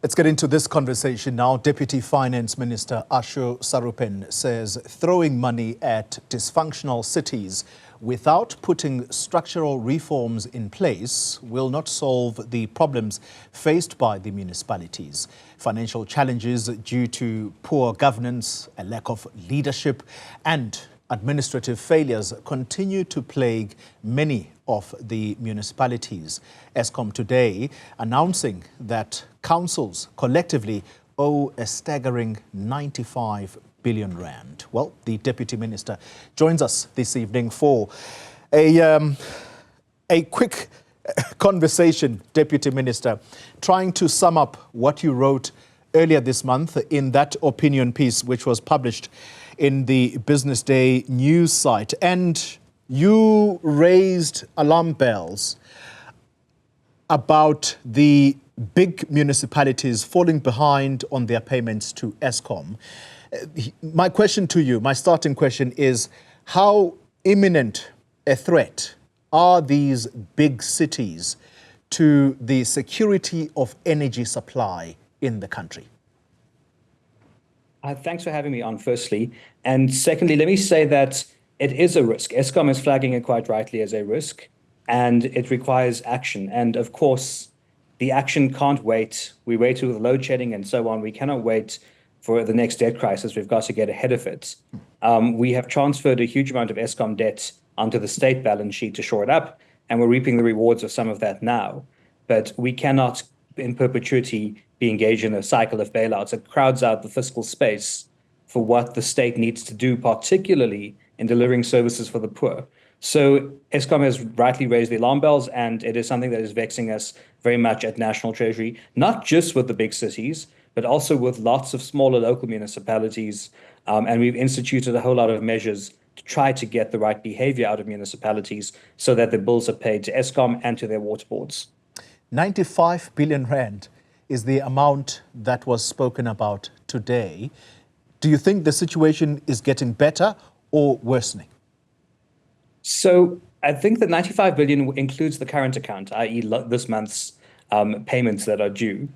Let's get into this conversation now. Deputy Finance Minister Ashor Sarupen says throwing money at dysfunctional cities without putting structural reforms in place will not solve the problems faced by the municipalities. Financial challenges due to poor governance, a lack of leadership, and administrative failures continue to plague many of the municipalities. Eskom today announcing that councils collectively owe a staggering 95 billion rand. Well, the Deputy Minister joins us this evening for a quick conversation, Deputy Minister, trying to sum up what you wrote earlier this month in that opinion piece which was published in the Business Day news site. And you raised alarm bells about the big municipalities falling behind on their payments to Eskom. My question to you, my starting question is, how imminent a threat are these big cities to the security of energy supply in the country? Thanks for having me on, firstly. And secondly, let me say that it is a risk. Eskom is flagging it quite rightly as a risk, and it requires action. And of course, the action can't wait. We wait with load shedding and so on. We cannot wait for the next debt crisis. We've got to get ahead of it. We have transferred a huge amount of Eskom debt onto the state balance sheet to shore it up, and we're reaping the rewards of some of that now. But we cannot, in perpetuity, be engaged in a cycle of bailouts. It crowds out the fiscal space for what the state needs to do, particularly in delivering services for the poor. So Eskom has rightly raised the alarm bells, and it is something that is vexing us very much at National Treasury, not just with the big cities, but also with lots of smaller local municipalities. And we've instituted a whole lot of measures to try to get the right behavior out of municipalities so that the bills are paid to Eskom and to their water boards. 95 billion rand is the amount that was spoken about today. Do you think the situation is getting better or worsening? So I think that 95 billion includes the current account, i.e. this month's payments that are due.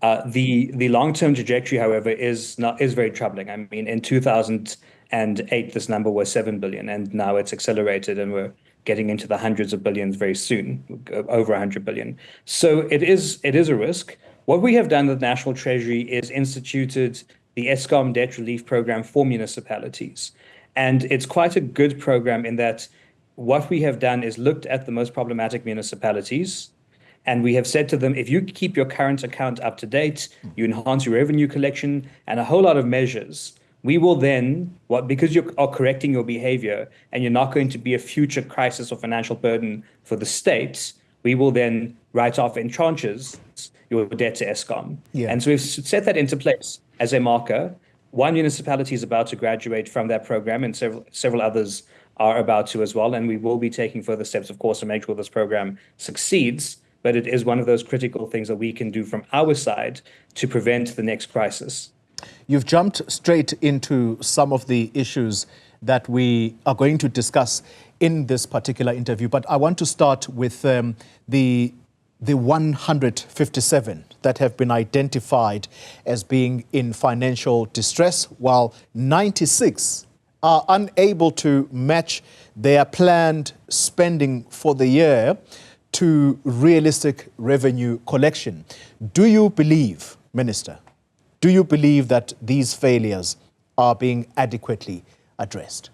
The long-term trajectory, however, is very troubling. I mean, in 2008, this number was 7 billion, and now it's accelerated, and we're getting into the hundreds of billions very soon, over 100 billion. So it is a risk. What we have done with National Treasury is instituted the Eskom debt relief program for municipalities. And it's quite a good program in that what we have done is looked at the most problematic municipalities, and we have said to them, if you keep your current account up to date, you enhance your revenue collection and a whole lot of measures, we will then, because you are correcting your behavior and you're not going to be a future crisis or financial burden for the state, we will then write off in tranches your debt to Eskom. Yeah. And so we've set that into place as a marker. One municipality is about to graduate from that program, and several others are about to as well. And we will be taking further steps, of course, to make sure this program succeeds. But it is one of those critical things that we can do from our side to prevent the next crisis. You've jumped straight into some of the issues that we are going to discuss in this particular interview. But I want to start with the 157 that have been identified as being in financial distress, while 96 are unable to match their planned spending for the year to realistic revenue collection. Do you believe, Minister, do you believe that these failures are being adequately addressed?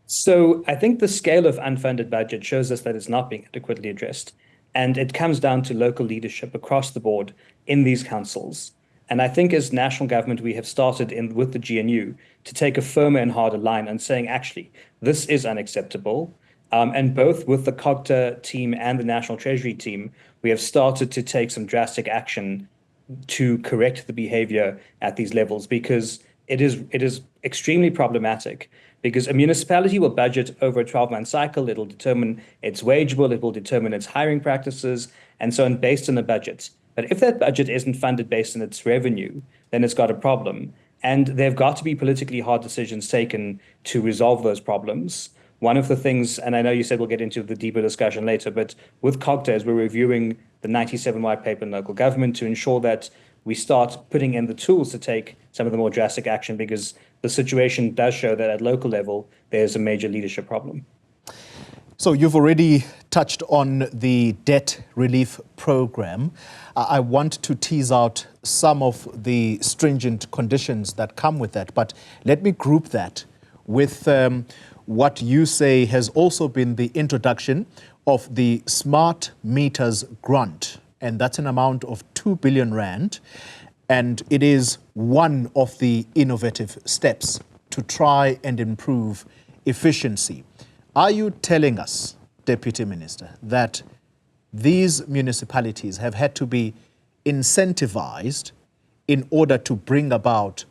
So I think the scale of unfunded budget shows us that it's not being adequately addressed. And it comes down to local leadership across the board in these councils. And I think as national government, we have started with the GNU to take a firmer and harder line on saying, actually, this is unacceptable. And both with the COGTA team and the National Treasury team, we have started to take some drastic action to correct the behavior at these levels, because it is extremely problematic. Because a municipality will budget over a 12-month cycle. It'll determine its wage bill, it will determine its hiring practices, and so on, based on a budget. But if that budget isn't funded based on its revenue, then it's got a problem. And there have got to be politically hard decisions taken to resolve those problems. one of the things, and I know you said we'll get into the deeper discussion later, but with COGTAs, we're reviewing the 97 white paper in local government to ensure that we start putting in the tools to take some of the more drastic action, because the situation does show that at local level, there's a major leadership problem. So you've already touched on the debt relief program. I want to tease out some of the stringent conditions that come with that, but let me group that with what you say has also been the introduction of the smart meters grant, and that's an amount of 2 billion rand, and it is one of the innovative steps to try and improve efficiency. Are you telling us, Deputy Minister, that these municipalities have had to be incentivized in order to bring about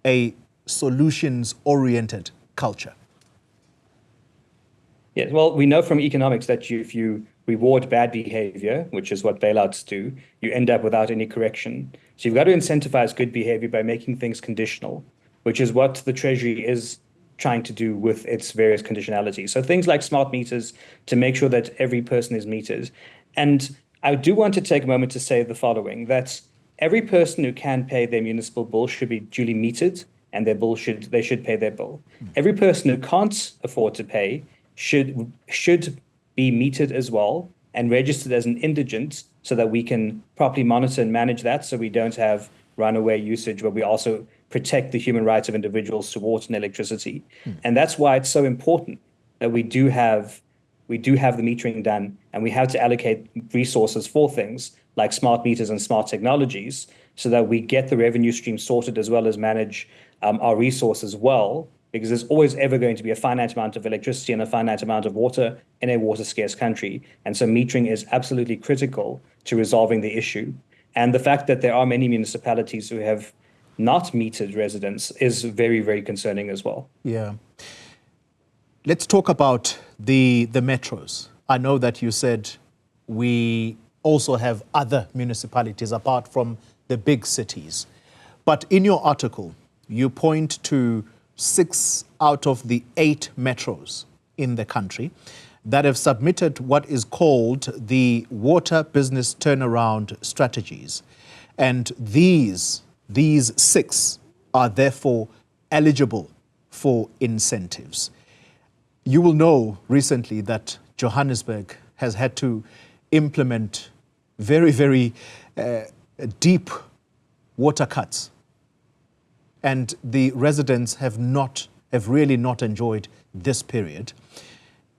a solutions-oriented culture? Yeah, well, we know from economics that if you reward bad behavior, which is what bailouts do, you end up without any correction. So you've got to incentivize good behavior by making things conditional, which is what the Treasury is trying to do with its various conditionalities. So things like smart meters to make sure that every person is metered. And I do want to take a moment to say the following, that every person who can pay their municipal bill should be duly metered, and they should pay their bill. Every person who can't afford to pay should be metered as well and registered as an indigent, so that we can properly monitor and manage that, so we don't have runaway usage, but we also protect the human rights of individuals to water and electricity. And that's why it's so important that we do have the metering done, and we have to allocate resources for things like smart meters and smart technologies, so that we get the revenue stream sorted as well as manage our resources well, because there's always ever going to be a finite amount of electricity and a finite amount of water in a water-scarce country. And so metering is absolutely critical to resolving the issue. And the fact that there are many municipalities who have not metered residents is very, very concerning as well. Yeah. Let's talk about the metros. I know that you said we also have other municipalities apart from the big cities. But in your article, you point to 6 out of the 8 metros in the country that have submitted what is called the water business turnaround strategies. And these 6 are therefore eligible for incentives. You will know recently that Johannesburg has had to implement very, very deep water cuts, and the residents have really not enjoyed this period.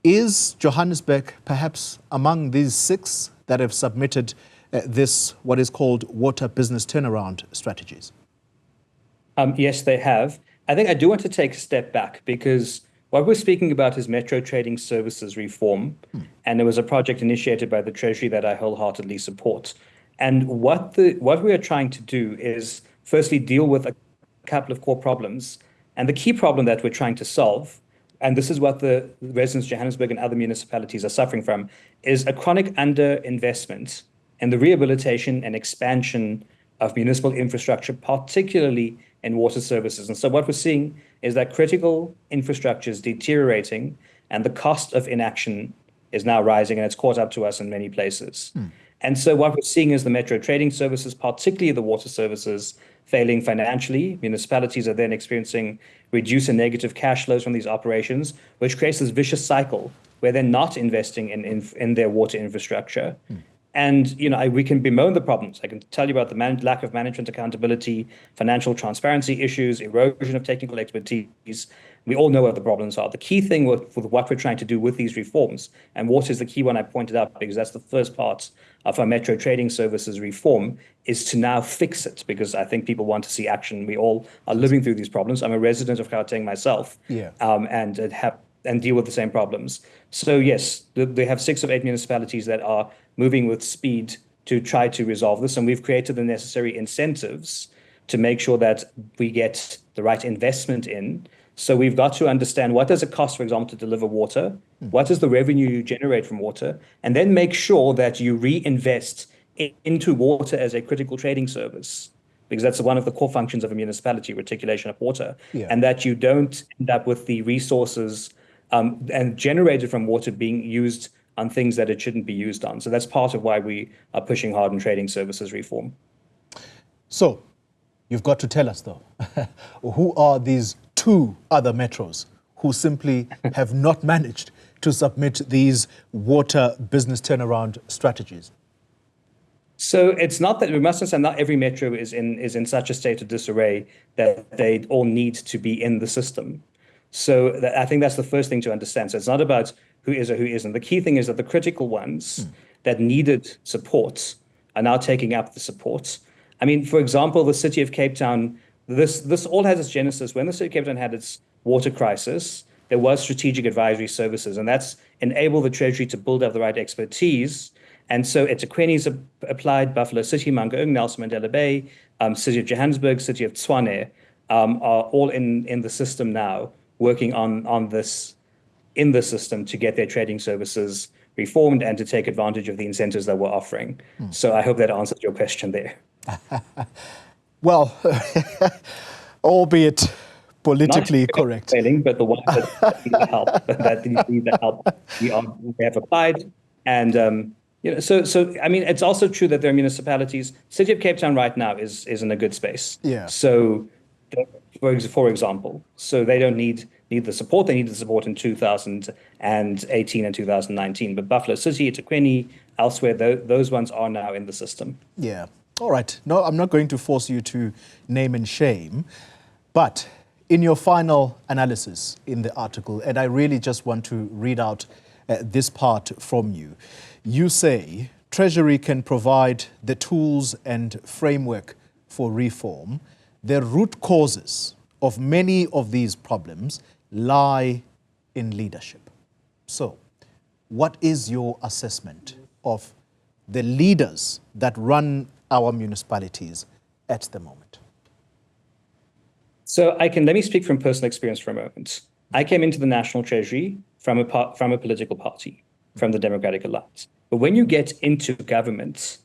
Is Johannesburg perhaps among these 6 that have submitted this, what is called water business turnaround strategies? Yes, they have. I think I do want to take a step back, because what we're speaking about is Metro Trading Services reform, and it was a project initiated by the Treasury that I wholeheartedly support. And what we are trying to do is firstly deal with a couple of core problems. And the key problem that we're trying to solve, and this is what the residents of Johannesburg and other municipalities are suffering from, is a chronic underinvestment in the rehabilitation and expansion of municipal infrastructure, particularly in water services. And so what we're seeing is that critical infrastructure is deteriorating, and the cost of inaction is now rising, and it's caught up to us in many places. And so what we're seeing is the Metro Trading Services, particularly the water services, failing financially. Municipalities are then experiencing reduced and negative cash flows from these operations, which creates this vicious cycle where they're not investing in their water infrastructure. And we can bemoan the problems. I can tell you about the lack of management accountability, financial transparency issues, erosion of technical expertise. We all know what the problems are. The key thing with what we're trying to do with these reforms, and water is the key one I pointed out because that's the first part of our Metro Trading Services reform, is to now fix it, because I think people want to see action. We all are living through these problems. I'm a resident of Gauteng myself, and deal with the same problems. So yes, they have 6 of 8 municipalities that are moving with speed to try to resolve this, and we've created the necessary incentives to make sure that we get the right investment in. So we've got to understand, what does it cost, for example, to deliver water? What is the revenue you generate from water? And then make sure that you reinvest into water as a critical trading service, because that's one of the core functions of a municipality, reticulation of water, and that you don't end up with the resources and generated from water being used on things that it shouldn't be used on. So that's part of why we are pushing hard on trading services reform. So you've got to tell us, though, who are these two other metros who simply have not managed to submit these water business turnaround strategies? So it's not that, we must understand, not every metro is in such a state of disarray that they all need to be in the system. So I think that's the first thing to understand. So it's not about who is or who isn't. The key thing is that the critical ones that needed support are now taking up the support. I mean, for example, the city of Cape Town, this all has its genesis. When the city of Cape Town had its water crisis, there was strategic advisory services, and that's enabled the Treasury to build up the right expertise. And so eThekwini's applied, Buffalo City, Mangaung, Nelson Mandela Bay, City of Johannesburg, City of Tshwane, are all in the system now, working on this in the system to get their trading services reformed and to take advantage of the incentives that we're offering. So I hope that answers your question there. Well, albeit politically correct. Failing, but the ones that need the help, that need the help, we have applied. And so I mean, it's also true that there are municipalities. City of Cape Town right now is in a good space. Yeah. So, for example, so they don't need the support. They need the support in 2018 and 2019. But Buffalo City, eThekwini, elsewhere, those ones are now in the system. Yeah. All right. No, I'm not going to force you to name and shame, but in your final analysis in the article, and I really just want to read out this part from you. You say Treasury can provide the tools and framework for reform. The root causes of many of these problems lie in leadership. So, what is your assessment of the leaders that run our municipalities at the moment? So let me speak from personal experience for a moment. I came into the National Treasury from a political party, from the Democratic Alliance. But when you get into government,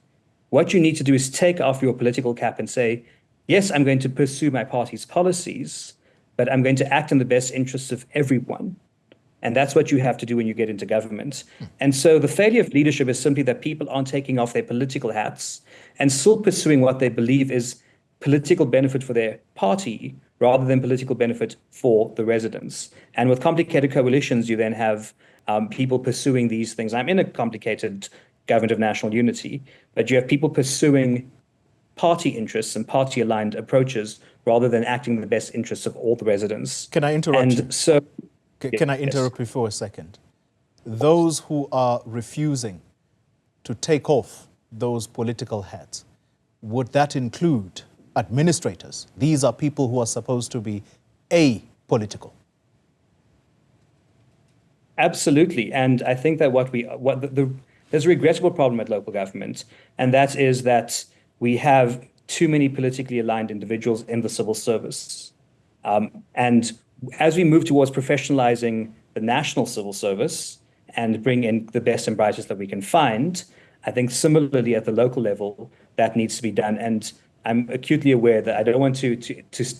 what you need to do is take off your political cap and say, yes, I'm going to pursue my party's policies, but I'm going to act in the best interests of everyone. And that's what you have to do when you get into government. And so the failure of leadership is simply that people aren't taking off their political hats and still pursuing what they believe is political benefit for their party rather than political benefit for the residents. And with complicated coalitions, you then have people pursuing these things. I'm in a complicated government of national unity, but you have people pursuing party interests and party-aligned approaches rather than acting in the best interests of all the residents. Can I interrupt you? And so, Can I interrupt you for a second? Those who are refusing to take off those political hats, would that include administrators? These are people who are supposed to be apolitical. Absolutely. And I think that there's a regrettable problem at local government, and that is that we have too many politically aligned individuals in the civil service. And as we move towards professionalizing the national civil service and bring in the best and brightest that we can find, I think similarly at the local level, that needs to be done. And I'm acutely aware that I don't want to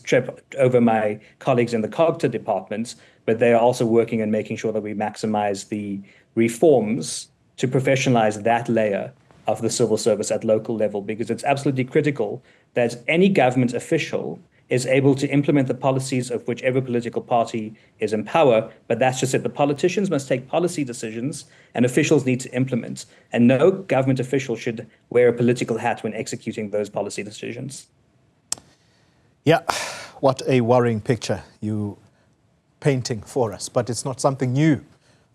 trip over my colleagues in the COGTA department, but they are also working on making sure that we maximize the reforms to professionalize that layer of the civil service at local level, because it's absolutely critical that any government official is able to implement the policies of whichever political party is in power. But that's just it. The politicians must take policy decisions and officials need to implement. And no government official should wear a political hat when executing those policy decisions. Yeah, what a worrying picture you painting for us. But it's not something new,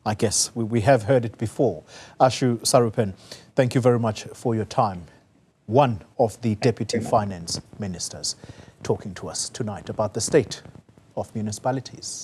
I guess. We have heard it before. Ashor Sarupen, thank you very much for your time. One of the Deputy Finance Ministers talking to us tonight about the state of municipalities.